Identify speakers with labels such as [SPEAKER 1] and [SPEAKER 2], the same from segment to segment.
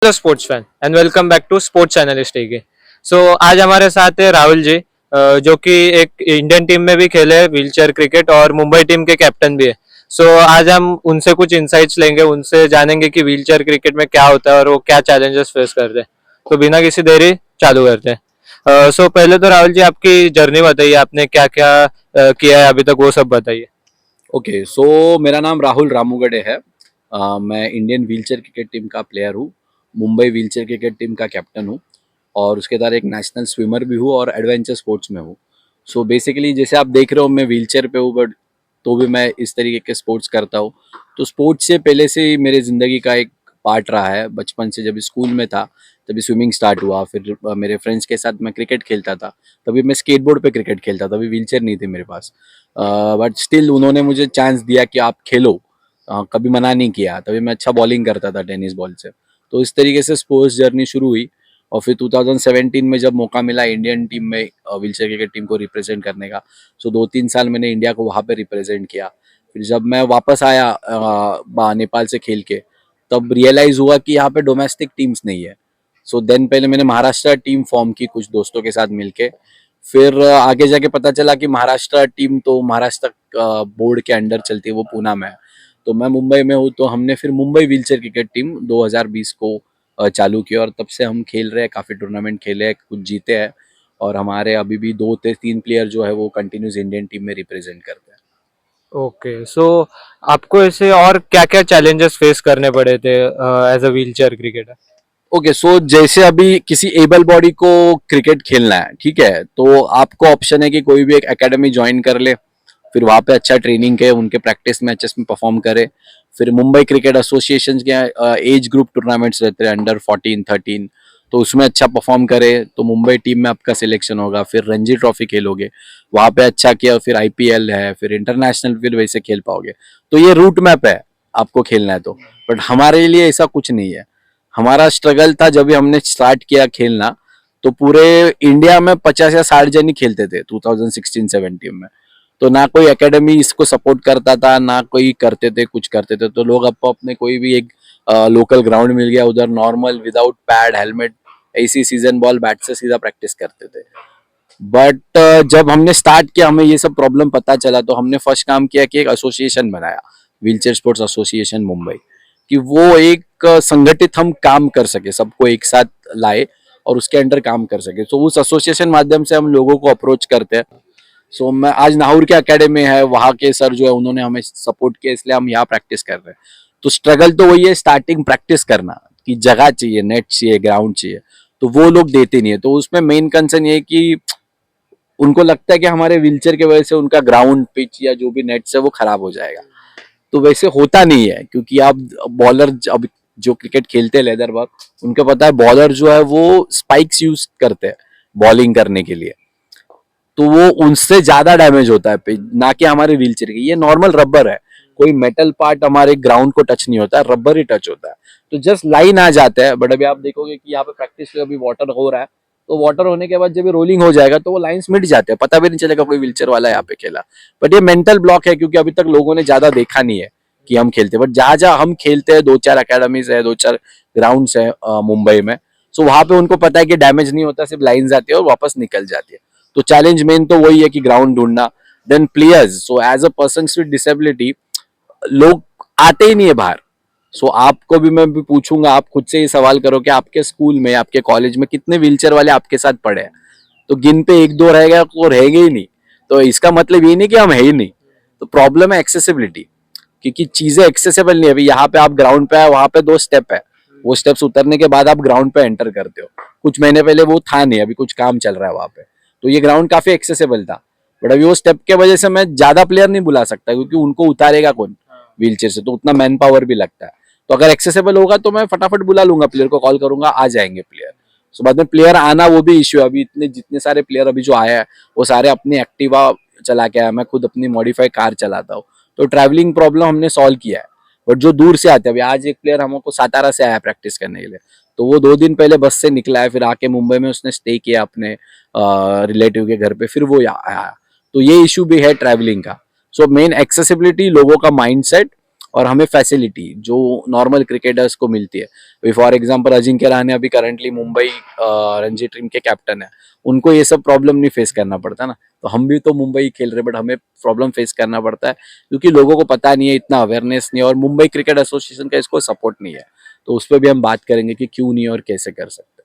[SPEAKER 1] The sports fan and welcome back to sports analyst TK. So आज हमारे साथ है राहुल जी, जो कि एक इंडियन टीम में भी खेले हैं व्हीलचेयर क्रिकेट और मुंबई टीम के कैप्टन भी है। आज हम उनसे कुछ इंसाइट्स लेंगे, उनसे जानेंगे कि व्हीलचेयर क्रिकेट में क्या होता है और वो क्या चैलेंजेस फेस करते हैं। तो बिना किसी देरी चालू करते हैं। पहले तो राहुल जी आपकी जर्नी बताइए, आपने क्या क्या किया है अभी तक, वो सब बताइए।
[SPEAKER 2] ओके सो मेरा नाम राहुल रामूगढ़े है। मैं इंडियन व्हीलचेयर क्रिकेट टीम का प्लेयर हूँ। मुंबई व्हीलचेयर क्रिकेट टीम का कैप्टन हूँ और उसके बाद एक नेशनल स्विमर भी हूँ और एडवेंचर स्पोर्ट्स में हूँ। सो बेसिकली जैसे आप देख रहे हो मैं व्हीलचेयर पे हूँ, बट तो भी मैं इस तरीके के स्पोर्ट्स करता हूँ। तो स्पोर्ट्स से पहले से ही मेरी ज़िंदगी का एक पार्ट रहा है। बचपन से जब स्कूल में था तभी स्विमिंग स्टार्ट हुआ, फिर मेरे फ्रेंड्स के साथ मैं क्रिकेट खेलता था। तभी मैं स्केटबोर्ड पे क्रिकेट खेलता था, तभी व्हीलचेयर नहीं थी मेरे पास। बट स्टिल उन्होंने मुझे चांस दिया कि आप खेलो। कभी मना नहीं किया। तभी मैं अच्छा बॉलिंग करता था टेनिस बॉल से। तो इस तरीके से स्पोर्ट्स जर्नी शुरू हुई। और फिर 2017 में जब मौका मिला इंडियन टीम में व्हीलचेयर क्रिकेट टीम को रिप्रेजेंट करने का, सो 2-3 साल मैंने इंडिया को वहाँ पे रिप्रेजेंट किया। फिर जब मैं वापस आया नेपाल से खेल के, तब रियलाइज़ हुआ कि यहाँ पे डोमेस्टिक टीम्स नहीं है। सो देन पहले मैंने महाराष्ट्र टीम फॉर्म की कुछ दोस्तों के साथ मिलके। फिर आगे जाके पता चला कि महाराष्ट्र टीम तो महाराष्ट्र बोर्ड के अंडर चलती है, वो पूना में है। तो मैं मुंबई में हूँ, तो हमने फिर मुंबई व्हीलचेयर क्रिकेट टीम 2020 को चालू किया और तब से हम खेल रहे हैं। काफ़ी टूर्नामेंट खेले हैं, कुछ जीते हैं। और हमारे अभी भी 2 से 3 प्लेयर जो है वो कंटिन्यूस इंडियन टीम में रिप्रेजेंट करते हैं।
[SPEAKER 1] ओके, आपको ऐसे और क्या क्या चैलेंजेस फेस करने पड़े थे as a wheelchair cricketer?
[SPEAKER 2] Okay so जैसे अभी किसी एबल बॉडी को क्रिकेट खेलना है, ठीक है, तो आपको ऑप्शन है कि कोई भी एक एकेडमी ज्वाइन कर ले, फिर वहाँ पे अच्छा ट्रेनिंग के उनके प्रैक्टिस मैचेस में परफॉर्म करे। फिर मुंबई क्रिकेट एसोसिएशन के एज ग्रुप टूर्नामेंट्स रहते हैं, अंडर 14-13, तो उसमें अच्छा परफॉर्म करे तो मुंबई टीम में आपका सिलेक्शन होगा। फिर रणजी ट्रॉफी खेलोगे, वहाँ पे अच्छा किया, फिर आईपीएल है, फिर इंटरनेशनल, फिर वैसे खेल पाओगे। तो ये रूट मैप है आपको खेलना है तो। बट हमारे लिए ऐसा कुछ नहीं है। हमारा स्ट्रगल था जब भी हमने स्टार्ट किया खेलना, तो पूरे इंडिया में 50 या 60 जन ही खेलते थे 2016-17 में। तो ना कोई एकेडमी इसको सपोर्ट करता था, ना कोई करते थे, कुछ करते थे। तो लोग अपने कोई भी एक लोकल ग्राउंड मिल गया उधर नॉर्मल विदाउट पैड हेलमेट ऐसी सीजन बॉल बैट से सीधा प्रैक्टिस करते थे। बट जब हमने स्टार्ट किया, हमें ये सब प्रॉब्लम पता चला, तो हमने फर्स्ट काम किया कि एक एसोसिएशन बनाया, व्हीलचेयर स्पोर्ट्स एसोसिएशन मुंबई, कि वो एक संगठित हम काम कर सके, सबको एक साथ लाए और उसके अंडर काम कर सके। तो उस एसोसिएशन माध्यम से हम लोगों को अप्रोच करते हैं। मैं आज नाहौर के अकेडमी है, वहाँ के सर जो है उन्होंने हमें सपोर्ट किया, इसलिए हम यहाँ प्रैक्टिस कर रहे हैं। तो स्ट्रगल तो वही है, स्टार्टिंग प्रैक्टिस करना, कि जगह चाहिए, नेट चाहिए, ग्राउंड चाहिए, तो वो लोग देते नहीं है। तो उसमें मेन कंसर्न ये है कि उनको लगता है कि हमारे व्हीलचेयर की वजह से उनका ग्राउंड पिच या जो भी नेट्स है वो खराब हो जाएगा। तो वैसे होता नहीं है, क्योंकि आप बॉलर अब जो क्रिकेट खेलते हैं लेदर वर्क, उनको पता है बॉलर जो है वो स्पाइक्स यूज करते हैं बॉलिंग करने के लिए। तो वो उनसे ज्यादा डैमेज होता है पिच, ना कि हमारे व्हीलचेयर की। ये नॉर्मल रबर है, कोई मेटल पार्ट हमारे ग्राउंड को टच नहीं होता, रबर ही टच होता है। तो जस्ट लाइन आ जाता है। बट अभी आप देखोगे कि यहाँ पे प्रैक्टिस अभी वाटर हो रहा है, तो वाटर होने के बाद जब रोलिंग हो जाएगा तो वो लाइंस मिट जाते हैं, पता भी नहीं चलेगा कोई व्हीलचेयर वाला यहाँ पे खेला। बट ये मेंटल ब्लॉक है, क्योंकि अभी तक लोगों ने ज्यादा देखा नहीं है कि हम खेलते हैं। बट जहां जहां हम खेलते हैं, 2-4 अकेडमीज है, 2-4 ग्राउंड है मुंबई में, सो वहां पे उनको पता है कि डैमेज नहीं होता, सिर्फ लाइन आती है और वापस निकल जाती है। तो चैलेंज मेन तो वही है कि ग्राउंड ढूंढना। Then players, so as a person with disability, लोग आते ही नहीं है बाहर। आपको भी मैं भी पूछूंगा, आप खुद से ये सवाल करो कि आपके स्कूल में, आपके कॉलेज में कितने व्हीलचेयर वाले आपके साथ पढ़े हैं? तो गिन पे 1-2 रहेगा, वो रहेंगे ही नहीं। तो इसका मतलब ये नहीं कि हम है ही नहीं। तो प्रॉब्लम है एक्सेसिबिलिटी, क्योंकि चीजें एक्सेसिबल नहीं है। अभी यहाँ पे आप ग्राउंड पे है, वहां पे 2 स्टेप है, वो स्टेप्स उतरने के बाद आप ग्राउंड पे एंटर करते हो। कुछ महीने पहले वो था नहीं, अभी कुछ काम चल रहा है वहां पे। तो ये ग्राउंड काफी एक्सेसिबल था। बट अभी वो स्टेप के वजह से मैं ज्यादा प्लेयर नहीं बुला सकता, क्योंकि उनको उतारेगा कौन व्हीलचेयर से, तो उतना मैन पावर भी लगता है। तो अगर एक्सेसिबल होगा तो मैं फटाफट बुला लूंगा, प्लेयर को कॉल करूंगा, आ जाएंगे प्लेयर। बाद में प्लेयर आना वो भी इश्यू है। अभी इतने जितने सारे प्लेयर अभी जो आया है, वो सारे अपनी एक्टिवा चला के आया, मैं खुद अपनी मॉडिफाई कार चलाता हूँ। तो ट्रैवलिंग प्रॉब्लम हमने सॉल्व किया है। बट जो दूर से आते हैं, अभी आज एक प्लेयर हमको सातारा से आया प्रैक्टिस करने के लिए, तो वो 2 दिन पहले बस से निकला है, फिर आके मुंबई में उसने स्टे किया अपने रिलेटिव के घर पे, फिर वो आया। तो ये इशू भी है ट्रैवलिंग का। मेन एक्सेसिबिलिटी, लोगों का माइंडसेट और हमें फैसिलिटी जो नॉर्मल क्रिकेटर्स को मिलती है। फॉर एग्जांपल अजिंक्य रहाणे अभी करंटली मुंबई रणजी टीम के कैप्टन है, उनको ये सब प्रॉब्लम नहीं फेस करना पड़ता ना। तो हम भी तो मुंबई खेल रहे, बट हमें प्रॉब्लम फेस करना पड़ता है क्योंकि लोगों को पता नहीं है, इतना अवेयरनेस नहीं है, और मुंबई क्रिकेट एसोसिएशन का इसको सपोर्ट नहीं है। तो उस पर भी हम बात करेंगे कि क्यों नहीं और कैसे कर सकते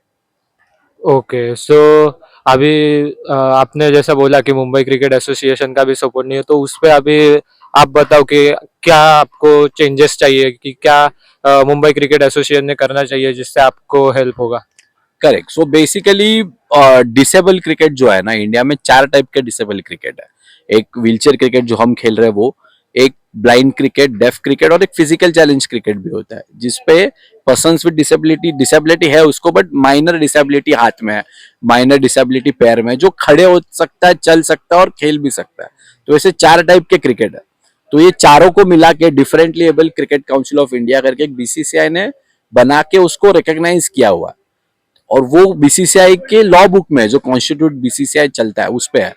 [SPEAKER 1] ओके, सो अभी आपने जैसा बोला कि मुंबई क्रिकेट एसोसिएशन का भी सपोर्ट नहीं है, तो उस पे अभी आप बताओ कि क्या आपको चेंजेस चाहिए, कि क्या मुंबई क्रिकेट एसोसिएशन ने करना चाहिए जिससे आपको हेल्प होगा।
[SPEAKER 2] Correct. So basically disable cricket जो है ना, इंडिया में 4 टाइप के डिसेबल क्रिकेट है। एक व्हीलचेयर क्रिकेट जो हम खेल रहे हैं वो, एक ब्लाइंड क्रिकेट, डेफ क्रिकेट, और एक फिजिकल चैलेंज क्रिकेट भी होता है जिसपे पर्सन्स विद डिसेबिलिटी डिसेबिलिटी है उसको, बट माइनर डिसेबिलिटी हाथ में है, माइनर डिसेबिलिटी पैर में, जो खड़े हो सकता है, चल सकता है और खेल भी सकता है। तो ऐसे 4 टाइप के क्रिकेट है। तो ये चारों को मिला के differently able cricket council of India करके एक बीसीसीआई ने बना के उसको रिकॉग्नाइज किया हुआ है, और वो बीसीसीआई के लॉ बुक में जो कॉन्स्टिट्यूट बीसीसीआई चलता है उस पे है।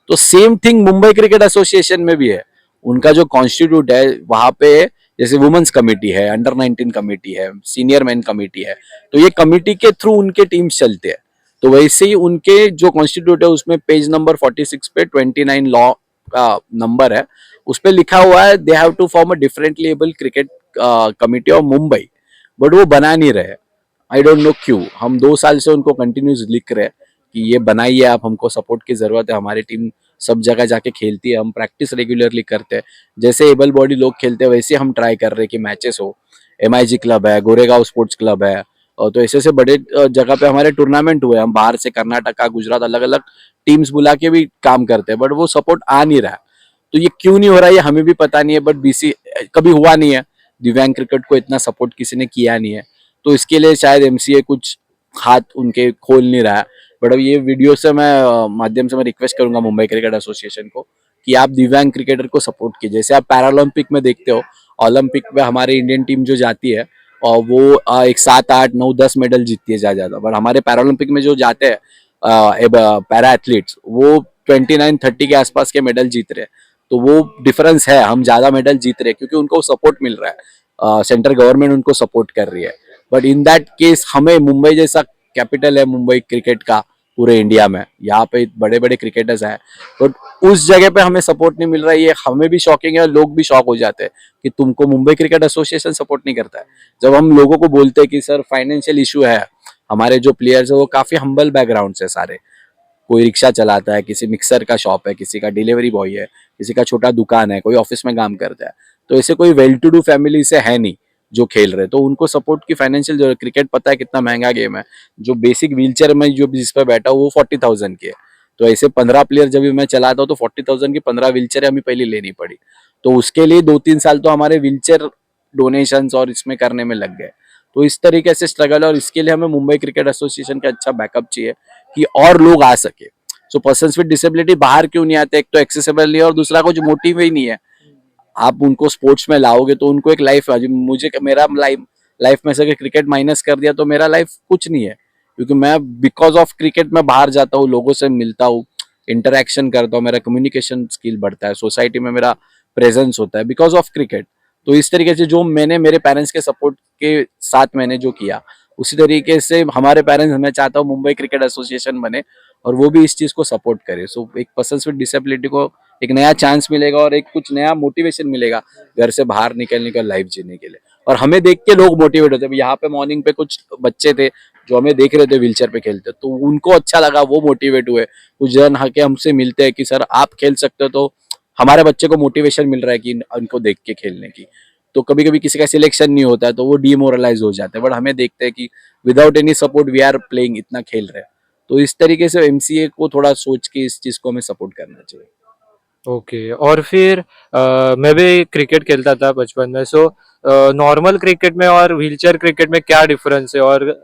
[SPEAKER 2] तो same thing Mumbai cricket association में भी है। उनका जो कॉन्स्टिट्यूट है वहां पे जैसे वुमेन्स कमेटी है, अंडर 19 कमेटी है, सीनियर मैन कमेटी है, तो ये कमेटी के थ्रू उनके टीम्स चलते हैं। तो वैसे ही उनके जो कॉन्स्टिट्यूट है उसमें पेज नंबर 46 पे 29 लॉ का नंबर है, उस पे लिखा हुआ है they have to form a differently able cricket committee of Mumbai, but वो बना नहीं रहे। आई डोंट नो क्यों। हम 2 साल से उनको कंटिन्यूस लिख रहे हैं कि ये बनाइए आप, हमको सपोर्ट की जरूरत है, हमारी टीम सब जगह जाके खेलती है, हम प्रैक्टिस रेगुलरली करते हैं, जैसे एबल बॉडी लोग खेलते हैं वैसे हम ट्राई कर रहे हैं कि मैचेस हो। एमआईजी क्लब है, गोरेगांव स्पोर्ट्स क्लब है, और तो ऐसे ऐसे बड़े जगह पे हमारे टूर्नामेंट हुए। हम बाहर से कर्नाटका, गुजरात, अलग अलग टीम्स बुला के भी काम करते हैं, बट वो सपोर्ट आ नहीं रहा है। तो ये क्यों नहीं हो रहा है ये हमें भी पता नहीं है, बट बीसी कभी हुआ नहीं है, दिव्यांग क्रिकेट को इतना सपोर्ट किसी ने किया नहीं है। तो इसके लिए शायद एमसीए कुछ हाथ उनके खोल नहीं रहा है। बट अब ये वीडियो से मैं माध्यम से मैं रिक्वेस्ट करूंगा मुंबई क्रिकेट एसोसिएशन को कि आप दिव्यांग क्रिकेटर को सपोर्ट कीजिए। जैसे आप पैरालंपिक में देखते हो, ओलंपिक में हमारी इंडियन टीम जो जाती है और वो एक 7, 8, 9, 10 मेडल जीतती है ज्यादा। बट हमारे पैरालंपिक में जो जाते हैं पैरा एथलीट्स, वो 29, 30 के आसपास के मेडल जीत रहे हैं। तो वो डिफरेंस है, हम ज्यादा मेडल जीत रहे हैं क्योंकि उनको सपोर्ट मिल रहा है, सेंट्रल गवर्नमेंट उनको सपोर्ट कर रही है। बट इन दैट केस हमें मुंबई जैसा कैपिटल है मुंबई क्रिकेट का पूरे इंडिया में, यहाँ पे बड़े बड़े क्रिकेटर्स हैं, बट उस जगह पे हमें सपोर्ट नहीं मिल रहा है। ये हमें भी शॉकिंग है और लोग भी शॉक हो जाते हैं कि तुमको मुंबई क्रिकेट एसोसिएशन सपोर्ट नहीं करता है। जब हम लोगों को बोलते हैं कि सर फाइनेंशियल इशू है, हमारे जो प्लेयर्स है वो काफी हम्बल बैकग्राउंड से सारे, कोई रिक्शा चलाता है, किसी मिक्सर का शॉप है, किसी का डिलीवरी बॉय है, किसी का छोटा दुकान है, कोई ऑफिस में काम करता है। तो ऐसे कोई वेल टू डू फैमिली से है नहीं जो खेल रहे, तो उनको सपोर्ट की फाइनेंशियल जरूरत। क्रिकेट पता है कितना महंगा गेम है, जो बेसिक व्हीलचेयर में जो जिस पे बैठा वो 40,000 की है। तो ऐसे 15 प्लेयर जब भी मैं चलाता हूँ तो 40,000 की 15 व्हीलचेयर हमें पहले लेनी पड़ी। तो उसके लिए 2-3 साल तो हमारे व्हीलचेयर डोनेशन और इसमें करने में लग गए। तो इस तरीके से स्ट्रगल है, और इसके लिए हमें मुंबई क्रिकेट एसोसिएशन का अच्छा बैकअप चाहिए कि और लोग आ सके। सो पर्सन विद डिसेबिलिटी बाहर क्यों नहीं आते, एक तो एक्सेसिबल नहीं है और दूसरा कुछ मोटिव ही नहीं है। आप उनको स्पोर्ट्स में लाओगे तो उनको एक लाइफ, मुझे मेरा लाइफ में से क्रिकेट माइनस कर दिया तो मेरा लाइफ कुछ नहीं है, क्योंकि मैं बिकॉज ऑफ क्रिकेट में बाहर जाता हूँ, लोगों से मिलता हूँ, इंटरेक्शन करता हूँ, मेरा कम्युनिकेशन स्किल बढ़ता है, सोसाइटी में मेरा प्रेजेंस होता है बिकॉज ऑफ क्रिकेट। तो इस तरीके से जो मैंने मेरे पेरेंट्स के सपोर्ट के साथ मैंने जो किया, उसी तरीके से हमारे पेरेंट्स, मैं चाहता हूँ मुंबई क्रिकेट एसोसिएशन बने और वो भी इस चीज को सपोर्ट करे। सो एक पर्सन विद डिसेबिलिटी को एक नया चांस मिलेगा और एक कुछ नया मोटिवेशन मिलेगा घर से बाहर निकलने का, लाइफ जीने के लिए। और हमें देख के लोग मोटिवेट होते हैं। यहाँ पे मॉर्निंग पे कुछ बच्चे थे जो हमें देख रहे थे व्हीलचेयर पे खेलते, तो उनको अच्छा लगा, वो मोटिवेट हुए। कुछ जन आके हमसे मिलते हैं कि सर आप खेल सकते हो, तो हमारे बच्चे को मोटिवेशन मिल रहा है कि उनको देख के खेलने की। तो कभी कभी किसी का सिलेक्शन नहीं होता है तो वो डीमोरलाइज हो जाते हैं, बट हमें देखते हैं कि without any support we are playing, इतना खेल रहे हैं। तो इस तरीके से एमसीए को थोड़ा सोच के इस चीज को हमें सपोर्ट करना चाहिए।
[SPEAKER 1] ओके, और फिर मैं भी क्रिकेट खेलता था बचपन में। सो नॉर्मल क्रिकेट में और व्हीलचेयर क्रिकेट में क्या डिफरेंस है, और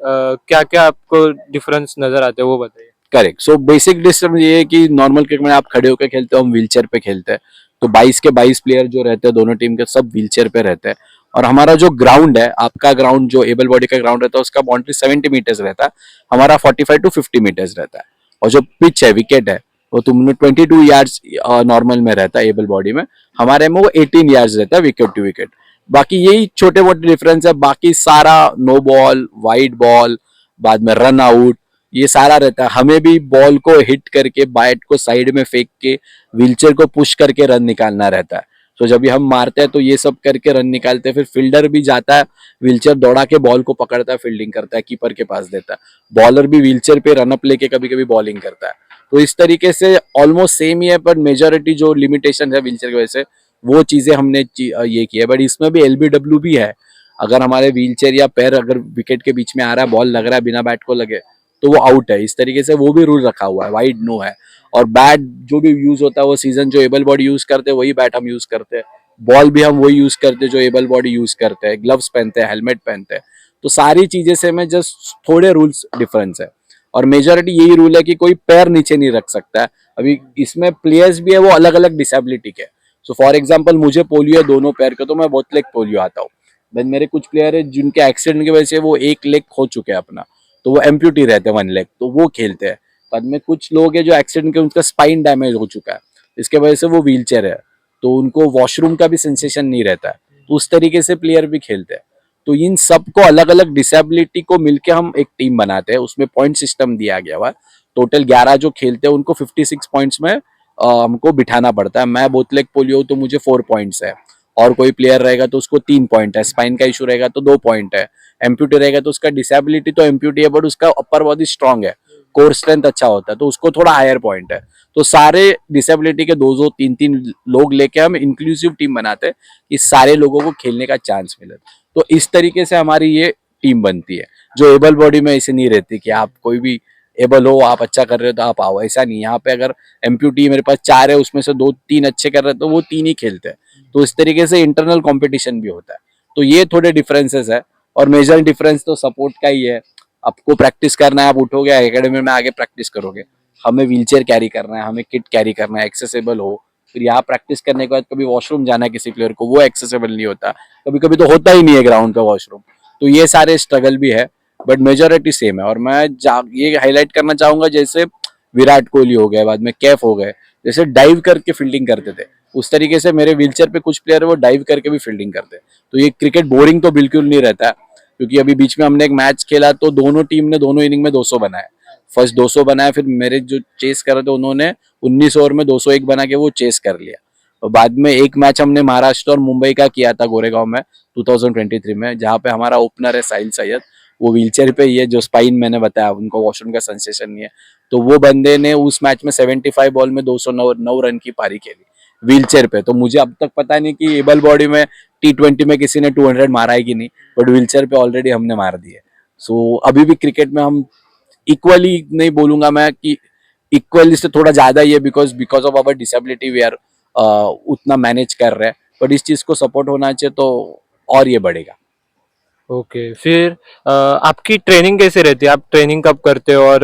[SPEAKER 1] क्या क्या आपको डिफरेंस नजर आते हैं वो बताइए।
[SPEAKER 2] करेक्ट। सो बेसिक डिफरेंस ये है कि नॉर्मल क्रिकेट में आप खड़े होकर खेलते हो, हम व्हीलचेयर पे खेलते हैं। तो 22 के 22 प्लेयर जो रहते हैं दोनों टीम के, सब व्हीलचेयर पे रहते हैं। और हमारा जो ग्राउंड है, आपका ग्राउंड जो एबल बॉडी का ग्राउंड रहता है उसका बाउंड्री 70 मीटर्स रहता है, हमारा 45 to 50 मीटर्स रहता है। और जो पिच है, विकेट है, वो तुमने 22 यार्ड्स नॉर्मल में रहता है एबल बॉडी में, हमारे में वो 18 यार्ड्स रहता है विकेट टू विकेट। बाकी यही छोटे मोटे डिफरेंस है, बाकी सारा नो बॉल, वाइड बॉल, बाद में रन आउट, ये सारा रहता है। हमें भी बॉल को हिट करके बैट को साइड में फेंक के व्हीलचेयर को पुश करके रन निकालना रहता है। तो जब भी हम मारते हैं तो ये सब करके रन निकालते हैं। फिर फील्डर भी जाता है, व्हीलचेयर दौड़ा के बॉल को पकड़ता है, फील्डिंग करता है, कीपर के पास देता है। बॉलर भी व्हीलचेयर पे रनअप लेके कभी कभी बॉलिंग करता है। तो इस तरीके से ऑलमोस्ट सेम ही है, पर मेजोरिटी जो लिमिटेशन है व्हीलचेयर की वजह से वो चीजें हमने ये की है। बट इसमें भी एलबीडब्ल्यू भी है। अगर हमारे व्हीलचेयर या पैर अगर विकेट के बीच में आ रहा है, बॉल लग रहा है बिना बैट को लगे, तो वो आउट है। इस तरीके से वो भी रूल रखा हुआ है, वाइड नो है। और बैट जो भी यूज होता है वो सीजन जो एबल बॉडी यूज करते हैं वही बैट हम यूज करते हैं। बॉल भी हम वही यूज करते हैं जो एबल बॉडी यूज करते हैं। ग्लव्स पहनते हैं, हेलमेट पहनते हैं। तो सारी चीजें से में जस्ट थोड़े रूल्स डिफरेंस है। और मेजोरिटी यही रूल है कि कोई पैर नीचे नहीं रख सकता है। अभी इसमें प्लेयर्स भी है वो अलग अलग डिसेबिलिटी के। सो फॉर एग्जाम्पल मुझे पोलियो है दोनों पैर के, तो मैं बहुत लेग पोलियो आता हूँ। देन मेरे कुछ प्लेयर है जिनके एक्सीडेंट की वजह से वो एक लेग खो चुके हैं अपना, तो वो एम्प्यूटी रहते हैं वन लेग, तो वो खेलते हैं। बाद में कुछ लोग हैं जो एक्सीडेंट के उनका स्पाइन डैमेज हो चुका है, इसके वजह से वो व्हील चेयर है, तो उनको वॉशरूम का भी सेंसेशन नहीं रहता है। तो उस तरीके से प्लेयर भी खेलते हैं। तो इन सबको अलग अलग डिसेबिलिटी को मिलके हम एक टीम बनाते हैं। उसमें पॉइंट सिस्टम दिया गया हुआ। टोटल 11 जो खेलते हैं उनको 56 पॉइंट्स में हमको बिठाना पड़ता है। मैं बोतलेग पोलियो तो मुझे 4 पॉइंट्स है, और कोई प्लेयर रहेगा तो उसको 3 पॉइंट है, स्पाइन का इशू रहेगा तो 2 पॉइंट है, एम्प्यूटी रहेगा तो उसका डिसेबिलिटी तो एम्प्यूटी है बट उसका अपर बॉडी स्ट्रांग है, कोर स्ट्रेंथ अच्छा होता है तो उसको थोड़ा हायर पॉइंट है। तो सारे डिसेबिलिटी के 2 3 लोग लेके हम इंक्लूसिव टीम बनाते हैं कि सारे लोगों को खेलने का चांस मिले। तो इस तरीके से हमारी ये टीम बनती है। जो एबल बॉडी में ऐसे नहीं रहती कि आप कोई भी एबल हो, आप अच्छा कर रहे हो तो आप आओ, ऐसा नहीं। यहाँ पे अगर एम्प्यूटी मेरे पास 4 है, उसमें से 2 3 अच्छे कर रहे हैं तो वो 3 ही खेलते हैं। तो इस तरीके से इंटरनल कंपटीशन भी होता है। तो ये थोड़े डिफरेंसेस है। और मेजर डिफरेंस तो सपोर्ट का ही है। आपको प्रैक्टिस करना है, आप उठोगे एकेडमी में आगे प्रैक्टिस करोगे। हमें व्हीलचेयर कैरी करना है, हमें किट कैरी करना है, एक्सेसिबल हो। फिर यहाँ प्रैक्टिस करने के बाद कभी वॉशरूम जाना है किसी प्लेयर को, वो एक्सेसिबल नहीं होता, कभी कभी तो होता ही नहीं है ग्राउंड पे वॉशरूम। तो ये सारे स्ट्रगल भी है, बट मेजोरिटी सेम है। और मैं ये हाईलाइट करना चाहूंगा, जैसे विराट कोहली हो गए, बाद में कैफ हो गए, जैसे डाइव करके फील्डिंग करते थे, उस तरीके से मेरे व्हीलचेयर पे कुछ प्लेयर है वो डाइव करके भी फील्डिंग करते हैं। तो ये क्रिकेट बोरिंग तो बिल्कुल नहीं रहता है, क्योंकि अभी बीच में हमने एक मैच खेला तो दोनों टीम ने दोनों इनिंग में 200 बनाए। फर्स्ट 200 बनाया, फिर मेरे जो चेस कर रहे थे उन्होंने 19 ओवर में 201 बना के वो चेस कर लिया। और बाद में एक मैच हमने महाराष्ट्र और मुंबई का किया था गोरेगांव में 2023 में, जहाँ पे हमारा ओपनर है साहिल सैयद, वो व्हीलचेयर पे ही है, जो स्पाइन मैंने बताया उनको वॉशरूम का सेंसेशन नहीं है। तो वो बंदे ने उस मैच में 75 बॉल में 209 रन की पारी खेली व्हीलचेयर पे। तो मुझे अब तक पता नहीं कि एबल बॉडी में T20 में किसी ने 200 मारा है कि नहीं, बट व्हीलचेयर पे ऑलरेडी हमने मार दिए। सो अभी भी क्रिकेट में हम इक्वली नहीं बोलूंगा मैं कि इक्वली से थोड़ा ज्यादा ही है, because of our disability we are उतना मैनेज कर रहे हैं। बट इस चीज को सपोर्ट होना चाहिए तो और ये बढ़ेगा।
[SPEAKER 1] ओके, फिर आपकी ट्रेनिंग कैसे रहती है? आप ट्रेनिंग कब करते हो और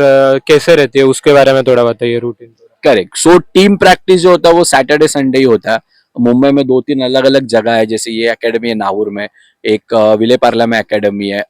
[SPEAKER 1] कैसे रहती है, उसके बारे में थोड़ा बताइए, रूटीन थोड़ा।
[SPEAKER 2] करेक्ट। सो टीम प्रैक्टिस जो होता है वो सैटरडे संडे ही होता है। मुंबई में 2 3 अलग अलग जगह है, जैसे ये एकेडमी है नाहूर में, एक विले पार्ला में एकेडमी है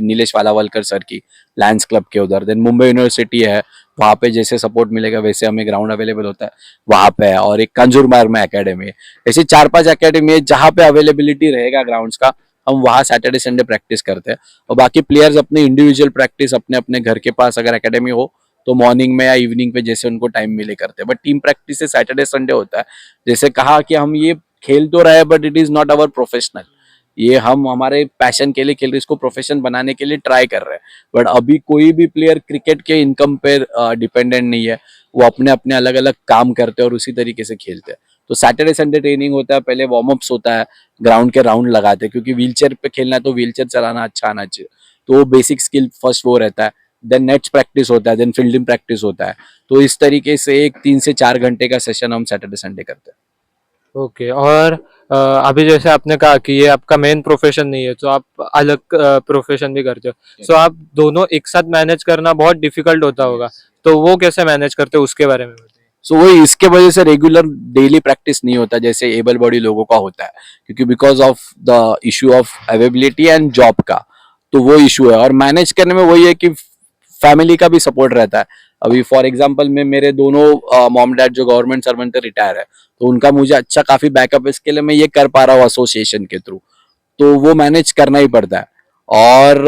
[SPEAKER 2] नीलेश वालावलकर सर की, लायंस क्लब के उधर। देन मुंबई यूनिवर्सिटी है, वहाँ पे जैसे सपोर्ट मिलेगा वैसे हमें ग्राउंड अवेलेबल होता है वहाँ पे है। और एक कंजूरमार्ग में एकेडमी है। ऐसे 4 5 एकेडमी है जहाँ पे अवेलेबिलिटी रहेगा ग्राउंड्स का, हम वहाँ सैटरडे संडे प्रैक्टिस करते हैं। और बाकी प्लेयर्स अपने इंडिविजुअल प्रैक्टिस अपने अपने घर के पास अगर एकेडमी हो तो मॉर्निंग में या इवनिंग पे जैसे उनको टाइम मिले करते हैं। बट टीम प्रैक्टिस से सैटरडे संडे होता है। जैसे कहा कि हम ये खेल तो रहे but it is not our professional, ये हम हमारे पैशन के लिए खेल रहे, इसको प्रोफेशन बनाने के लिए ट्राई कर रहे हैं। बट अभी कोई भी प्लेयर क्रिकेट के इनकम पे डिपेंडेंट नहीं है, वो अपने अपने अलग अलग काम करते हैं और उसी तरीके से खेलते हैं। तो सैटरडे संडे ट्रेनिंग होता है, पहले वार्म अप्स होता है, ग्राउंड के राउंड लगाते हैं, क्योंकि व्हीलचेयर पे खेलना है तो व्हीलचेयर चलाना अच्छा आना चाहिए। तो बेसिक स्किल फर्स्ट वो रहता है। देन नेट्स प्रैक्टिस होता है, देन फील्डिंग प्रैक्टिस होता है। तो इस तरीके से एक 3 से 4 घंटे का सेशन हम सैटरडे संडे करते हैं।
[SPEAKER 1] ओके, और अभी जैसे आपने कहा कि ये आपका मेन प्रोफेशन नहीं है, तो आप अलग प्रोफेशन भी करते हो, सो आप दोनों एक साथ मैनेज करना बहुत डिफिकल्ट होता होगा, तो वो कैसे मैनेज करते हो, उसके बारे में बताइए।
[SPEAKER 2] सो वही इसके वजह से रेगुलर डेली प्रैक्टिस नहीं होता जैसे एबल बॉडी लोगों का होता है, क्योंकि because of the issue of availability and job का, तो वो इशू है। और मैनेज करने में वही है कि फैमिली का भी सपोर्ट रहता है। अभी फॉर एग्जांपल में मेरे दोनों मॉम डैड जो गवर्नमेंट सर्वेंट है रिटायर है, तो उनका मुझे अच्छा काफी बैकअप इसके लिए मैं ये कर पा रहा हूँ एसोसिएशन के थ्रू, तो वो मैनेज करना ही पड़ता है। और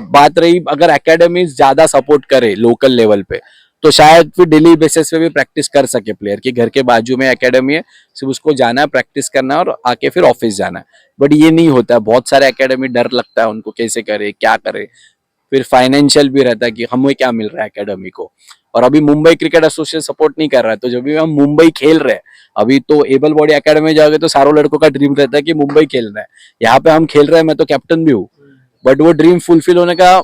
[SPEAKER 2] बात रही अगर एकेडमी ज्यादा सपोर्ट करे लोकल लेवल पे, तो शायद फिर डेली बेसिस पे भी प्रैक्टिस कर सके प्लेयर, कि घर के बाजू में एकेडमी है, सिर्फ उसको जाना है, प्रैक्टिस करना है और आके फिर ऑफिस जाना है। बट ये नहीं होता है, बहुत सारे एकेडमी डर लगता है उनको, कैसे करे क्या करे, फिर फाइनेंशियल भी रहता है कि हमें क्या मिल रहा है एकेडमी को। और अभी मुंबई क्रिकेट एसोसिएशन सपोर्ट नहीं कर रहा है, तो जब भी हम मुंबई खेल रहे हैं, अभी तो एबल बॉडी एकेडमी जाओगे तो सारों लड़कों का ड्रीम रहता है कि मुंबई खेलना है। यहाँ पे हम खेल रहे हैं, मैं तो कैप्टन भी हूँ, बट वो ड्रीम फुलफिल होने का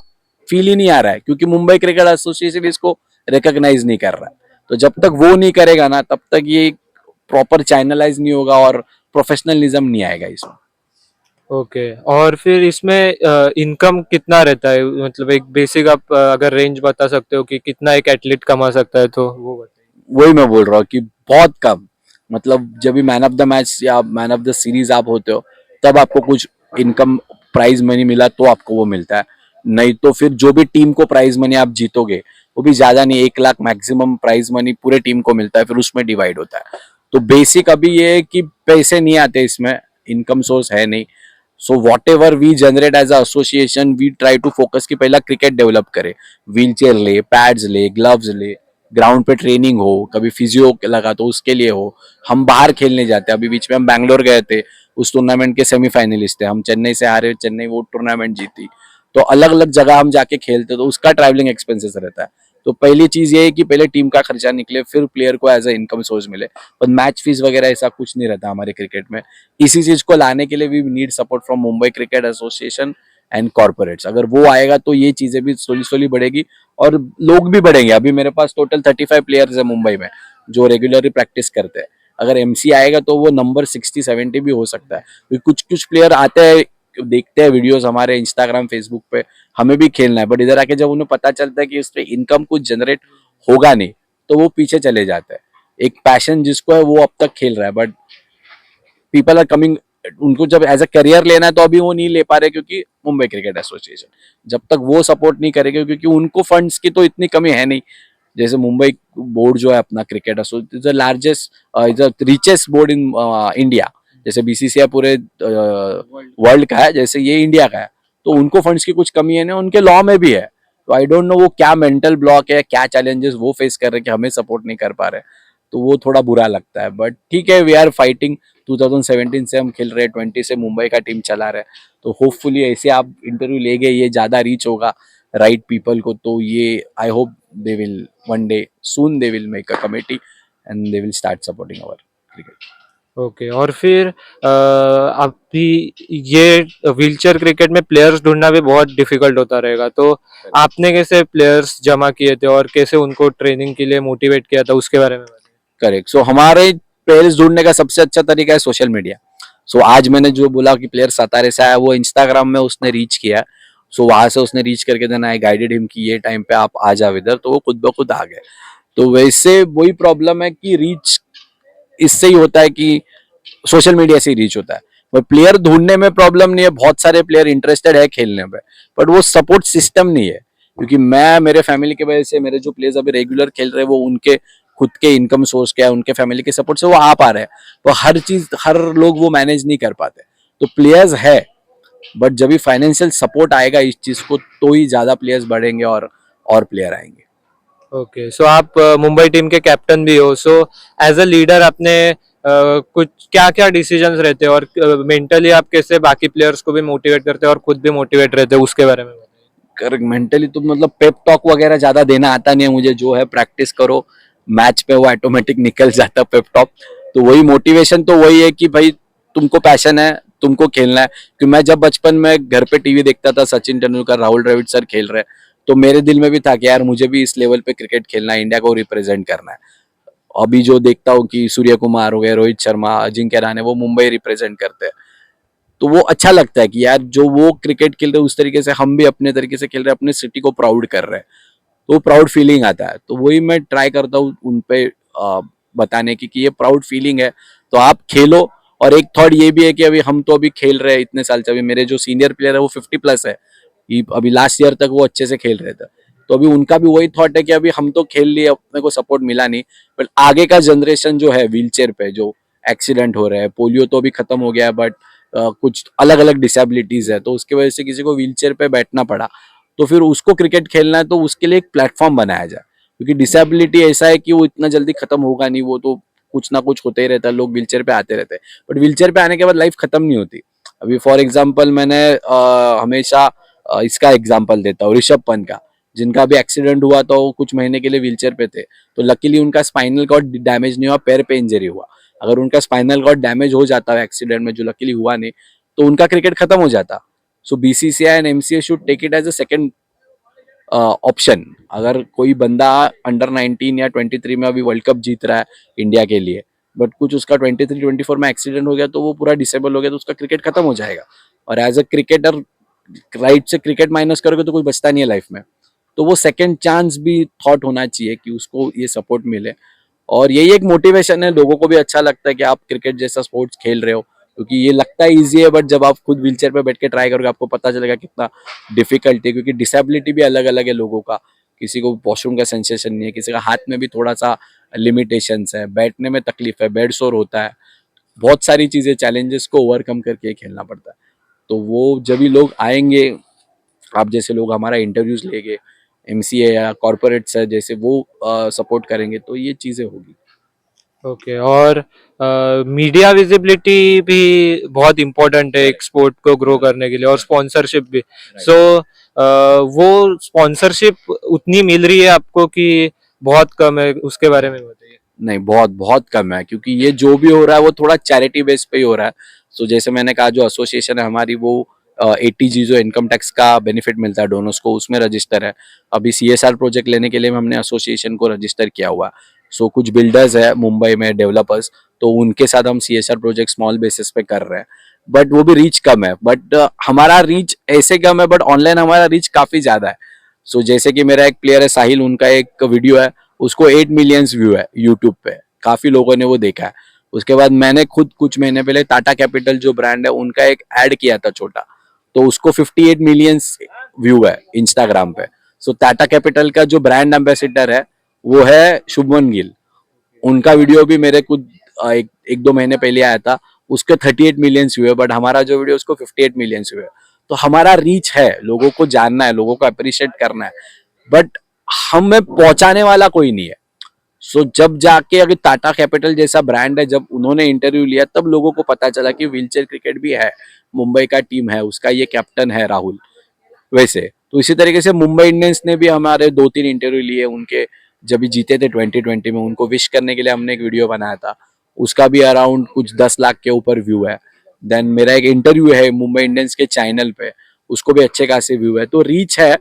[SPEAKER 2] फील ही नहीं आ रहा है, क्योंकि मुंबई क्रिकेट एसोसिएशन इसको रिकॉग्नाइज नहीं कर रहा है। तो जब तक वो नहीं करेगा ना, तब तक ये प्रॉपर चैनलाइज नहीं होगा और प्रोफेशनलिज्म नहीं आएगा इसमें।
[SPEAKER 1] ओके, और फिर इसमें इनकम कितना रहता है, मतलब एक बेसिक आप अगर रेंज बता सकते हो कि कितना एक एथलीट कमा सकता है, तो वो बताइए।
[SPEAKER 2] वही मैं बोल रहा हूँ कि बहुत कम, मतलब जब भी मैन ऑफ द मैच या मैन ऑफ द सीरीज आप होते हो, तब आपको कुछ इनकम प्राइज मनी मिला तो आपको वो मिलता है, नहीं तो फिर जो भी टीम को प्राइज मनी आप जीतोगे वो भी ज्यादा नहीं, 1 लाख मैक्सिमम प्राइज मनी पूरे टीम को मिलता है, फिर उसमें डिवाइड होता है। तो बेसिक अभी ये है कि पैसे नहीं आते इसमें, इनकम सोर्स है नहीं। So whatever we generate as association, we try to focus कि पहला क्रिकेट डेवलप करे, व्हील चेयर ले, पैड्स ले, ग्लव्स ले, ग्राउंड पे ट्रेनिंग हो, कभी फिजियो लगा तो उसके लिए हो, हम बाहर खेलने जाते हैं। अभी बीच में हम बैंगलोर गए थे, उस टूर्नामेंट के सेमीफाइनलिस्ट थे हम, चेन्नई से हारे, चेन्नई वो टूर्नामेंट जीती। तो अलग अलग जगह हम जाके खेलते, तो उसका ट्रैवलिंग एक्सपेंसेस रहता है। तो पहली चीज ये है कि पहले टीम का खर्चा निकले, फिर प्लेयर को एज अ इनकम सोर्स मिले। पर मैच फीस वगैरह ऐसा कुछ नहीं रहता हमारे क्रिकेट में। इसी चीज को लाने के लिए we need support from Mumbai cricket association and corporates. अगर वो आएगा तो ये चीजें भी स्लोली स्लोली बढ़ेगी और लोग भी बढ़ेंगे। अभी मेरे पास टोटल 35 प्लेयर्स है मुंबई में जो रेगुलरली प्रैक्टिस करते हैं। अगर एमसी आएगा तो वो नंबर 60-70 भी हो सकता है। कुछ कुछ प्लेयर आते हैं, देखते हैं वीडियोस हमारे इंस्टाग्राम फेसबुक पे, हमें भी खेलना है, बट इधर आके जब उन्हें पता चलता है कि उससे इनकम कुछ जनरेट होगा नहीं, तो वो पीछे चले जाते हैं। एक पैशन जिसको है वो अब तक खेल रहा है, बट पीपल आर कमिंग, उनको जब एज अ करियर लेना है तो अभी वो नहीं ले पा रहे, क्योंकि मुंबई क्रिकेट एसोसिएशन जब तक वो सपोर्ट नहीं करेगा, क्योंकि उनको फंड्स की तो इतनी कमी है नहीं। जैसे मुंबई बोर्ड जो है अपना cricket association is the largest, is the richest board in India. जैसे बीसीसीआई पूरे वर्ल्ड का है, जैसे ये इंडिया का है, तो उनको फंड्स की कुछ कमी है ना, उनके लॉ में भी है। तो आई डोंट नो वो क्या मेंटल ब्लॉक है, क्या चैलेंजेस वो फेस कर रहे हैं कि हमें सपोर्ट नहीं कर पा रहे, तो वो थोड़ा बुरा लगता है। बट ठीक है, वी आर फाइटिंग। 2017 से हम खेल रहे हैं, 20 से मुंबई का टीम चला रहे हैं, तो होपफुली ऐसे आप इंटरव्यू ले गए, ये ज्यादा रीच होगा राइट पीपल को, तो ये I hope they will one day soon they will make a committee and they will start supporting our cricket.
[SPEAKER 1] Okay, और फिर अभी ये व्हीलचेयर क्रिकेट में प्लेयर्स ढूंढना भी बहुत डिफिकल्ट होता रहेगा, तो आपने कैसे प्लेयर्स जमा किए थे और कैसे उनको ट्रेनिंग के लिए मोटिवेट किया था, उसके बारे में बताइए।
[SPEAKER 2] करेक्ट। सो हमारे प्लेयर्स ढूंढने का सबसे अच्छा तरीका है सोशल मीडिया। सो आज मैंने जो बोला कि प्लेयर सतारे से आया, वो इंस्टाग्राम में उसने रीच किया। सो वहां से उसने रीच करके देना, आई गाइडेड हिम कि ये टाइम पे आप आ जाओ इधर, तो वो खुद ब खुद आ गए। तो वैसे वही प्रॉब्लम है कि रीच इससे ही होता है, कि सोशल मीडिया से ही रीच होता है। पर प्लेयर ढूंढने में प्रॉब्लम नहीं है, बहुत सारे प्लेयर इंटरेस्टेड है खेलने में, बट वो सपोर्ट सिस्टम नहीं है। क्योंकि मैं मेरे फैमिली की वजह से, मेरे जो प्लेयर्स अभी रेगुलर खेल रहे हैं, वो उनके खुद के इनकम सोर्स क्या है, उनके फैमिली के सपोर्ट से वो आ पा रहे हैं। तो हर चीज हर लोग वो मैनेज नहीं कर पाते। तो प्लेयर्स है, बट जब भी फाइनेंशियल सपोर्ट आएगा इस चीज को, तो ही ज्यादा प्लेयर्स बढ़ेंगे और प्लेयर आएंगे।
[SPEAKER 1] ओके, सो आप मुंबई टीम के कैप्टन भी हो, सो एज अ लीडर आपने कुछ क्या क्या डिसीजंस रहते हैं और मेंटली आप कैसे बाकी प्लेयर्स को भी मोटिवेट करते हैं और खुद भी मोटिवेट रहते हैं, उसके बारे में बताइए।
[SPEAKER 2] करेक्ट। मेंटली तो मतलब पेप टॉक वगैरह ज्यादा देना आता नहीं है मुझे, जो है प्रैक्टिस करो, मैच पे वो ऑटोमेटिक निकल जाता पेप टॉक। तो वही मोटिवेशन तो वही है कि भाई तुमको पैशन है, तुमको खेलना है। कि मैं जब बचपन में घर पे टीवी देखता था, सचिन तेंदुलकर, राहुल द्रविड़ सर खेल रहे, तो मेरे दिल में भी था कि यार मुझे भी इस लेवल पे क्रिकेट खेलना है, इंडिया को रिप्रेजेंट करना है। अभी जो देखता हूँ कि सूर्य कुमार हो गए, रोहित शर्मा, अजिंक्य रहाणे, वो मुंबई रिप्रेजेंट करते हैं, तो वो अच्छा लगता है कि यार जो वो क्रिकेट खेल रहे हैं उस तरीके से हम भी अपने तरीके से खेल रहे हैं, अपने सिटी को प्राउड कर रहे हैं, तो प्राउड फीलिंग आता है। तो वही मैं ट्राई करता हूँ उन पे बताने की कि ये प्राउड फीलिंग है, तो आप खेलो। और एक थॉट ये भी है कि अभी हम तो अभी खेल रहे हैं इतने साल से, अभी मेरे जो सीनियर प्लेयर है वो 50+ है, अभी लास्ट ईयर तक वो अच्छे से खेल रहे थे, तो अभी उनका भी वही थॉट है कि अभी हम तो खेल लिए, अपने को सपोर्ट मिला नहीं, बट आगे का जनरेशन जो है व्हील चेयर पे जो एक्सीडेंट हो रहे हैं, पोलियो तो अभी खत्म हो गया है, बट कुछ अलग अलग डिसेबिलिटीज है, तो उसकी वजह से किसी को व्हील चेयर पे बैठना पड़ा, तो फिर उसको क्रिकेट खेलना है तो उसके लिए एक प्लेटफॉर्म बनाया जाए, क्योंकि डिसेबिलिटी ऐसा है कि वो इतना जल्दी खत्म होगा नहीं, वो तो कुछ ना कुछ होते ही रहता है, लोग व्हीलचेयर पे आते रहते हैं, बट व्हीलचेयर पे आने के बाद लाइफ खत्म नहीं होती। अभी फॉर एग्जाम्पल मैंने हमेशा इसका एग्जाम्पल देता हूँ, ऋषभ पंत का, जिनका भी एक्सीडेंट हुआ तो वो कुछ महीने के लिए व्हीलचेयर पे थे, तो लकीली उनका स्पाइनल कॉर्ड डैमेज नहीं हुआ, पैर पे इंजरी हुआ। अगर उनका स्पाइनल कॉर्ड डैमेज हो जाता है एक्सीडेंट में, जो लकीली हुआ नहीं, तो उनका क्रिकेट खत्म हो जाता। So BCCI and MCA should take it as a second option. अगर कोई बंदा अंडर 19 या 23 में अभी वर्ल्ड कप जीत रहा है इंडिया के लिए, बट कुछ उसका 23-24 में एक्सीडेंट हो गया, तो वो पूरा डिसेबल हो गया, तो उसका क्रिकेट खत्म हो जाएगा। और एज अ क्रिकेटर राइट से क्रिकेट माइनस करोगे तो कुछ बचता नहीं है लाइफ में। तो वो सेकंड चांस भी थॉट होना चाहिए कि उसको ये सपोर्ट मिले, और यही एक मोटिवेशन है, लोगों को भी अच्छा लगता है कि आप क्रिकेट जैसा स्पोर्ट्स खेल रहे हो, क्योंकि ये लगता है इजी है, बट जब आप खुद व्हीलचेयर पे बैठ के ट्राई करोगे आपको पता चलेगा कितना डिफिकल्ट है, क्योंकि डिसेबिलिटी भी अलग अलग है लोगों का। किसी को वॉशरूम का सेंसेशन नहीं है, किसी का हाथ में भी थोड़ा सा लिमिटेशंस है, बैठने में तकलीफ है, बेड सोर होता है, बहुत सारी चीजें चैलेंजेस को ओवरकम करके खेलना पड़ता है। तो वो जब भी लोग आएंगे, आप जैसे लोग हमारा इंटरव्यूज लेंगे, एमसीए या कॉर्पोरेट्स है जैसे, वो सपोर्ट करेंगे, तो ये चीजें होगी।
[SPEAKER 1] ओके, और मीडिया विजिबिलिटी भी बहुत इम्पोर्टेंट है एक स्पोर्ट को ग्रो करने के लिए, और स्पॉन्सरशिप भी। सो वो स्पॉन्सरशिप उतनी मिल रही है आपको कि बहुत कम है, उसके बारे में बताइए।
[SPEAKER 2] नहीं, बहुत बहुत कम है, क्योंकि ये जो भी हो रहा है वो थोड़ा चैरिटी बेस पे ही हो रहा है। सो जैसे मैंने कहा, जो एसोसिएशन है हमारी, वो 80G जो इनकम टैक्स का बेनिफिट मिलता है डोनर्स को, उसमें रजिस्टर है। अभी सीएसआर प्रोजेक्ट लेने के लिए हमने एसोसिएशन को रजिस्टर किया हुआ है। सो कुछ बिल्डर्स है मुंबई में, डेवलपर्स, तो उनके साथ हम सीएसआर प्रोजेक्ट स्मॉल बेसिस पे कर रहे हैं, बट वो भी रीच कम है। बट हमारा रीच ऐसे कम है, बट ऑनलाइन हमारा रीच काफी ज्यादा है। सो जैसे कि मेरा एक प्लेयर है साहिल, उनका एक वीडियो है, उसको 8 मिलियंस व्यू है यूट्यूब पे, काफी लोगों ने वो देखा है। उसके बाद मैंने खुद कुछ महीने पहले टाटा कैपिटल जो ब्रांड है उनका एक ऐड किया था छोटा, तो उसको 58 मिलियंस व्यू है इंस्टाग्राम पे। सो टाटा कैपिटल का जो ब्रांड एम्बेसिडर है वो है शुभमन गिल, उनका वीडियो भी मेरे कुछ एक दो महीने पहले आया था, उसके 38 मिलियंस व्यू है, बट हमारा जो वीडियो उसको 58 मिलियंस व्यू है। तो हमारा रीच है, लोगों को जानना है, लोगों को अप्रिशिएट करना है, बट हमें पहुंचाने वाला कोई नहीं है। सो जब जाके अगर टाटा कैपिटल जैसा ब्रांड है, जब उन्होंने इंटरव्यू लिया, तब लोगों को पता चला कि व्हीलचेयर क्रिकेट भी है, मुंबई का टीम है, उसका ये कैप्टन है राहुल। वैसे तो इसी तरीके से मुंबई इंडियंस ने भी हमारे 2-3 इंटरव्यू लिए उनके, जब भी जीते थे 2020 में, उनको विश करने के लिए हमने एक वीडियो बनाया था, उसका भी अराउंड कुछ 10 लाख के ऊपर व्यू है। देन मेरा एक इंटरव्यू है मुंबई इंडियंस के चैनल पे, उसको भी अच्छे खासे व्यू है, तो रीच है।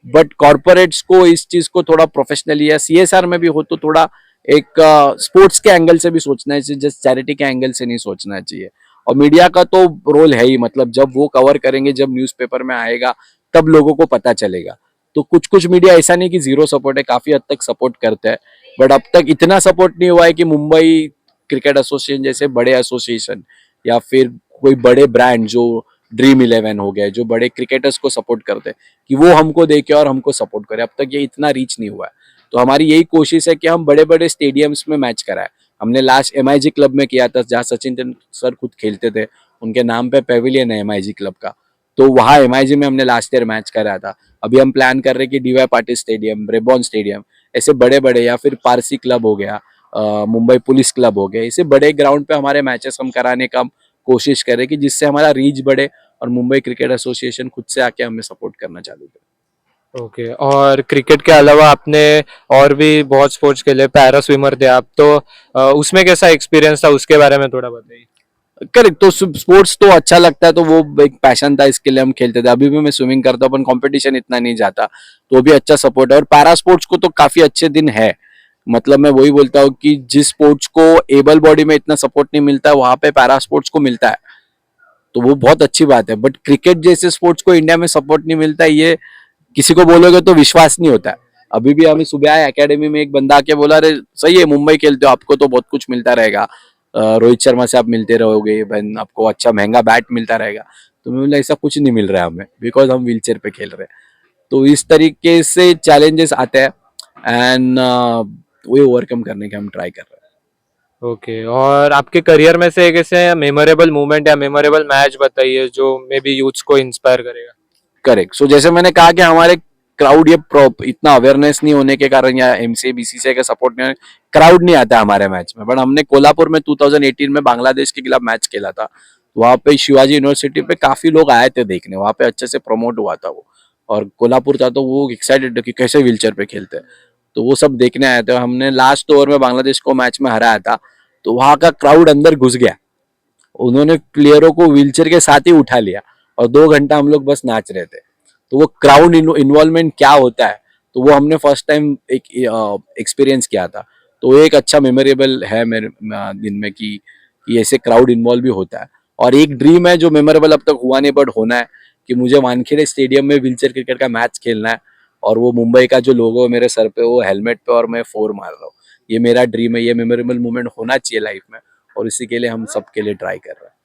[SPEAKER 2] बट कॉर्पोरेट्स को इस चीज को थोड़ा प्रोफेशनली या सीएसआर में भी हो तो थोड़ा एक स्पोर्ट्स के एंगल से भी सोचना चाहिए, जस्ट चैरिटी के एंगल से नहीं सोचना चाहिए। और मीडिया का तो रोल है ही, मतलब जब वो कवर करेंगे, जब न्यूज़पेपर में आएगा, तब लोगों को पता चलेगा। तो कुछ कुछ मीडिया ऐसा नहीं कि जीरो सपोर्ट है, काफी हद तक सपोर्ट करते हैं, बट अब तक इतना सपोर्ट नहीं हुआ है कि मुंबई क्रिकेट एसोसिएशन जैसे बड़े एसोसिएशन, या फिर कोई बड़े ब्रांड जो ड्रीम 11 हो गए, जो बड़े क्रिकेटर्स को सपोर्ट करते हैं, कि वो हमको देखे और हमको सपोर्ट करे, अब तक ये इतना रीच नहीं हुआ है। तो हमारी यही कोशिश है कि हम बड़े बड़े स्टेडियम्स में मैच कराए। हमने लास्ट एमआईजी क्लब में किया था, जहाँ सचिन तेंदुलकर सर खुद खेलते थे, उनके नाम पे पेविलियन है एमआईजी क्लब का, तो वहाँ एमआईजी में हमने लास्ट ईयर मैच कराया था। अभी हम प्लान कर रहे हैं कि डीवाई पाटिल स्टेडियम, रेबॉन स्टेडियम, ऐसे बड़े बड़े, या फिर पारसी क्लब हो गया, मुंबई पुलिस क्लब हो गया, ऐसे बड़े ग्राउंड पे हमारे मैचेस हम कराने का हम कोशिश करें, कि जिससे हमारा रीच बढ़े और मुंबई क्रिकेट एसोसिएशन खुद से आके हमें सपोर्ट करना चालू करे।
[SPEAKER 1] ओके, और क्रिकेट के अलावा आपने और भी बहुत स्पोर्ट्स खेले, पैरा स्विमर थे आप, तो उसमें कैसा एक्सपीरियंस था, उसके बारे में थोड़ा बताइए।
[SPEAKER 2] करेक्ट, तो स्पोर्ट्स तो अच्छा लगता है, तो वो एक पैशन था, इसके लिए हम खेलते थे। अभी भी मैं स्विमिंग करता हूँ, अपन कंपटीशन इतना नहीं जाता, तो भी अच्छा सपोर्ट है। और पैरा स्पोर्ट्स को तो काफी अच्छे दिन है, मतलब मैं वही बोलता हूँ कि जिस स्पोर्ट्स को एबल बॉडी में इतना सपोर्ट नहीं मिलता है, वहां पे पैरा स्पोर्ट्स को मिलता है, तो वो बहुत अच्छी बात है। बट क्रिकेट जैसे स्पोर्ट्स को इंडिया में सपोर्ट नहीं मिलता है, ये किसी को बोलोगे तो विश्वास नहीं होता है। अभी भी हमें सुबह आए एकेडमी में, एक बंदा आके बोला, अरे सही है, मुंबई खेलते हो, आपको तो बहुत कुछ मिलता रहेगा, रोहित शर्मा से आप मिलते रहोगे, बहन आपको अच्छा महंगा बैट मिलता रहेगा। तो मैं बोला ऐसा कुछ नहीं मिल रहा है हमें, बिकॉज हम व्हील चेयर पे खेल रहे हैं। तो इस तरीके से चैलेंजेस आते हैं एंड वो ओवरकम करने के हम ट्राई कर रहे हैं।
[SPEAKER 1] ओके, और आपके करियर में से एक ऐसे मेमोरेबल मोमेंट या मेमोरेबल मैच बताइए जो मे बी यूथ्स को इंस्पायर करेगा।
[SPEAKER 2] करेक्ट। सो जैसे मैंने कहा कि हमारे क्राउड ये इतना अवेयरनेस नहीं होने के कारण या एमसीए बीसीसीआई का सपोर्ट नहीं, क्राउड नहीं आता हमारे मैच में। बट हमने कोल्हापुर में 2018 में बांग्लादेश के खिलाफ मैच खेला था। वहां पे शिवाजी यूनिवर्सिटी पे काफी लोग आए थे देखने, वहां पे अच्छे से प्रमोट हुआ था वो। और कोल्हापुर था तो वो एक्साइटेड थे कि कैसे व्हीलचेयर पे खेलते हैं, तो वो सब देखने आए थे। हमने लास्ट ओवर में बांग्लादेश को मैच में हराया था, तो वहां का क्राउड अंदर घुस गया। उन्होंने प्लेयरों को व्हीलचेयर के साथ ही उठा लिया और 2 घंटा हम लोग बस नाच रहे थे। तो वो क्राउड इन्वॉल्वमेंट क्या होता है, तो वो हमने फर्स्ट टाइम एक एक्सपीरियंस किया था। तो वो एक अच्छा मेमोरेबल है मेरे दिन में कि ऐसे क्राउड इन्वॉल्व भी होता है। और एक ड्रीम है जो मेमोरेबल अब तक हुआ नहीं बट होना है, कि मुझे वानखेड़े स्टेडियम में व्हीलचेयर क्रिकेट का मैच खेलना है और वो मुंबई का जो लोगो है मेरे सर पे, वो हेलमेट पे, और मैं फोर मार रहा हूँ। ये मेरा ड्रीम है, ये मेमोरेबल मोमेंट होना चाहिए लाइफ में, और इसी के लिए हम सबके लिए ट्राई कर रहे हैं।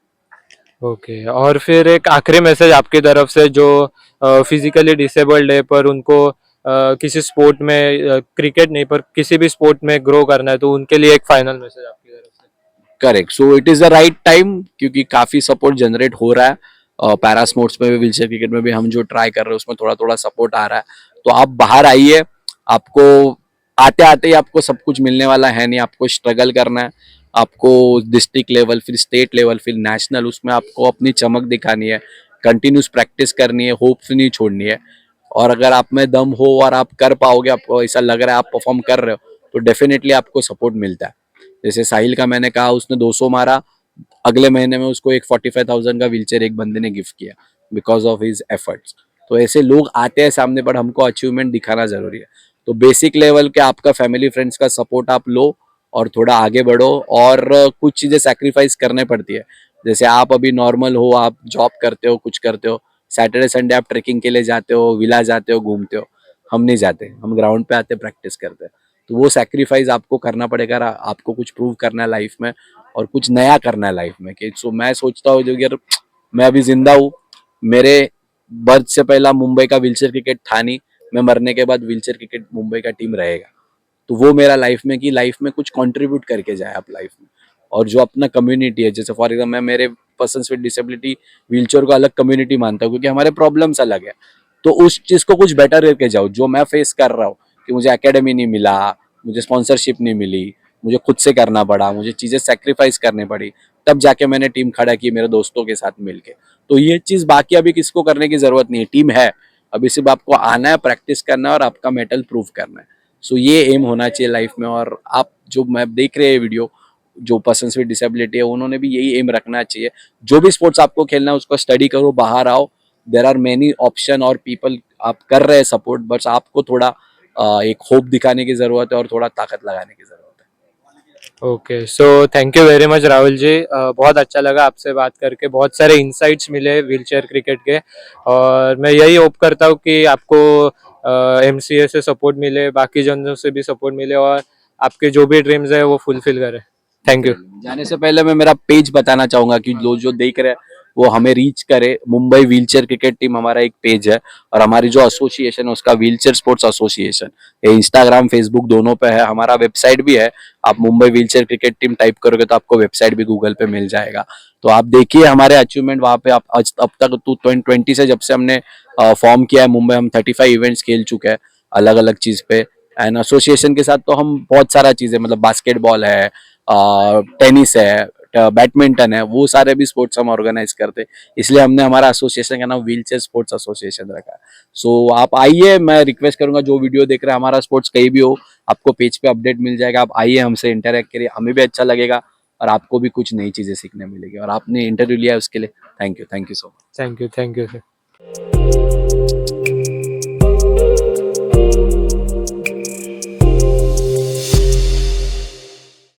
[SPEAKER 1] ओके, और फिर एक आखिरी मैसेज आपकी तरफ से जो फिजिकली डिसेबल्ड है पर उनको किसी स्पोर्ट में, क्रिकेट नहीं पर किसी भी स्पोर्ट में ग्रो करना है, तो उनके लिए एक फाइनल मैसेज आपकी तरफ से।
[SPEAKER 2] Correct. So it is the right time, क्योंकि काफी सपोर्ट जनरेट हो रहा है। पैरा स्पोर्ट्स में भी, व्हीलचेयर क्रिकेट में भी हम जो ट्राई कर रहे हैं उसमें थोड़ा थोड़ा सपोर्ट आ रहा है। तो आप बाहर आइए, आपको आते आते ही आपको सब कुछ मिलने वाला है नहीं, आपको स्ट्रगल करना है। आपको डिस्ट्रिक्ट लेवल, फिर स्टेट लेवल, फिर नेशनल, उसमें आपको अपनी चमक दिखानी है, कंटिन्यूस प्रैक्टिस करनी है, होप्स नहीं छोड़नी है। और अगर आप में दम हो और आप कर पाओगे, आपको ऐसा लग रहा है आप परफॉर्म कर रहे हो, तो डेफिनेटली आपको सपोर्ट मिलता है। जैसे साहिल का मैंने कहा, उसने 200 मारा, अगले महीने में उसको एक 45,000 का व्हीलचेयर एक बंदे ने गिफ्ट किया बिकॉज ऑफ हिज एफर्ट्स। तो ऐसे लोग आते हैं सामने, बट हमको अचीवमेंट दिखाना जरूरी है। तो बेसिक लेवल के आपका फैमिली फ्रेंड्स का सपोर्ट आप लो और थोड़ा आगे बढ़ो, और कुछ चीजें सेक्रीफाइस करने पड़ती है। जैसे आप अभी नॉर्मल हो, आप जॉब करते हो, कुछ करते हो, सैटरडे संडे आप ट्रेकिंग के लिए जाते हो, विला जाते हो, घूमते हो। हम नहीं जाते, हम ग्राउंड पे आते, प्रैक्टिस करते हैं। तो वो सेक्रीफाइस आपको करना पड़ेगा, आपको कुछ प्रूव करना है लाइफ में और कुछ नया करना है लाइफ में। कि सो मैं सोचता हूँ जो यार, मैं अभी जिंदा हूँ, मेरे बर्थ से पहला मुंबई का व्हीलचेयर क्रिकेट था नहीं, मैं मरने के बाद व्हीलचेयर क्रिकेट मुंबई का टीम रहेगा। तो वो मेरा लाइफ में, कि लाइफ में कुछ कंट्रीब्यूट करके जाए आप लाइफ में। और जो अपना कम्युनिटी है, जैसे फॉर एग्जाम्पल मैं मेरे पर्सन विद डिसेबिलिटी व्हीलचेयर को अलग कम्युनिटी मानता हूँ, क्योंकि हमारे प्रॉब्लम्स अलग है। तो उस चीज को कुछ बेटर करके जाओ। जो मैं फेस कर रहा हूँ कि मुझे एकेडमी नहीं मिला, मुझे स्पॉन्सरशिप नहीं मिली, मुझे खुद से करना पड़ा, मुझे चीजें सेक्रीफाइस करनी पड़ी, तब जाके मैंने टीम खड़ा की मेरे दोस्तों के साथ मिलके। तो ये चीज बाकी अभी किसको करने की जरूरत नहीं है, टीम है। अभी सिर्फ आपको आना है, प्रैक्टिस करना है और आपका मेटल प्रूव करना है। सो ये एम होना चाहिए लाइफ में। और आप जो मैं देख रहे हैं वीडियो, जो पर्सन विद डिसेबिलिटी है, उन्होंने भी यही एम रखना चाहिए। जो भी स्पोर्ट्स आपको खेलना है उसको स्टडी करो, बाहर आओ। देर आर मेनी ऑप्शन और पीपल आप कर रहे हैं सपोर्ट, बस आपको थोड़ा एक होप दिखाने की जरूरत है और थोड़ा ताकत लगाने की जरूरत है।
[SPEAKER 1] Okay, so thank you very much Rahul ji. बहुत अच्छा लगा आपसे बात करके, बहुत सारे इंसाइट्स मिले व्हीलचेयर क्रिकेट के, और मैं यही होप करता हूँ कि आपको एमसीए से सपोर्ट मिले, बाकी जनों से भी सपोर्ट मिले, और आपके जो भी ड्रीम्स है वो फुलफिल करें। Thank you.
[SPEAKER 2] जाने से पहले मैं मेरा पेज बताना चाहूंगा कि लोग जो देख रहे हैं वो हमें रीच करे। मुंबई व्हीलचेयर क्रिकेट टीम हमारा एक पेज है, और हमारी जो एसोसिएशन है उसका व्हीलचेयर स्पोर्ट्स एसोसिएशन, ये इंस्टाग्राम फेसबुक दोनों पे है। हमारा वेबसाइट भी है, आप Mumbai wheelchair cricket team type करोगे तो आपको वेबसाइट भी गूगल पे मिल जाएगा। तो आप देखिए हमारे अचीवमेंट वहाँ पे। आप अब तक 2020 से जब से हमने फॉर्म किया है मुंबई, हम 35 इवेंट्स खेल चुके हैं अलग अलग चीज पे। एंड एसोसिएशन के साथ तो हम बहुत सारा चीजें, मतलब बास्केटबॉल है, टेनिस है, बैडमिंटन है, वो सारे भी स्पोर्ट्स हम ऑर्गेनाइज करते हैं। इसलिए हमने हमारा एसोसिएशन का नाम व्हीलचेयर स्पोर्ट्स एसोसिएशन रखा है। सो आप आइए, मैं रिक्वेस्ट करूंगा जो वीडियो देख रहे हैं, हमारा स्पोर्ट्स कहीं भी हो, आपको पेज पे अपडेट मिल जाएगा। आप आइए, हमसे इंटरेक्ट करिए, हमें भी अच्छा लगेगा और आपको भी कुछ नई चीजें सीखने मिलेगी। और आपने इंटरव्यू लिया है उसके लिए thank you so much.
[SPEAKER 1] Thank you sir.